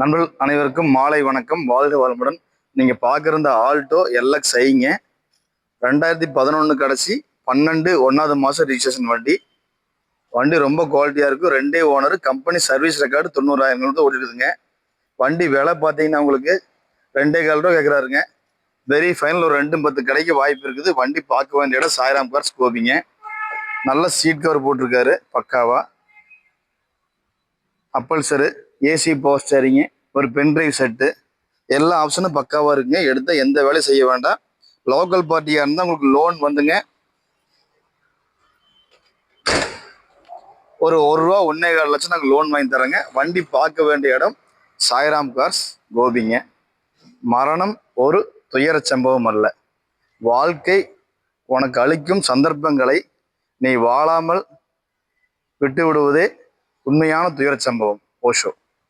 நண்பர்கள் அனைவருக்கும் மாலை வணக்கம். வாழ்க வளமுடன். நீங்கள் பார்க்குற இந்த ஆல்டோ எல்எக்ஸ் ஐங்க 2011 கடைசி 12 1வது மாதம் ரிஜிஸ்ட்ரேஷன் வண்டி. வண்டி ரொம்ப குவாலிட்டியாக இருக்கும். 2 owner, company service record 90,000 kilometre ஓடிடுதுங்க. வண்டி விலை பார்த்தீங்கன்னா உங்களுக்கு 2,4 ரூபா கேட்குறாருங்க. வெரி ஃபைனல் ஒரு 2-10 கிடைக்க வாய்ப்பு இருக்குது. வண்டி பார்க்க வேண்டிய இடம் சாய்ராம் கார்ஸ் கோபிங்க. நல்ல சீட் கவர் போட்டிருக்காரு பக்காவா. அப்பல்சரு, ஏசி பவர் ஸ்டேரிங்கு, ஒரு பென்ட்ரைவ் செட்டு, எல்லா ஆப்ஷனும் பக்காவாக இருக்குங்க. எடுத்தால் எந்த வேலையும் செய்ய வேண்டாம். லோக்கல் பார்ட்டியாக இருந்தால் உங்களுக்கு லோன் வந்துங்க ஒரு ரூபா 1.25 லட்சம் நாங்கள் லோன் வாங்கி தரேங்க. வண்டி பார்க்க வேண்டிய இடம் சாய்ராம் கார்ஸ் கோபிங்க. மரணம் ஒரு துயர சம்பவம் அல்ல. வாழ்க்கை உனக்கு அளிக்கும் சந்தர்ப்பங்களை நீ வாழாமல் விட்டு விடுவதே உண்மையான துயர சம்பவம். ஓஷோ.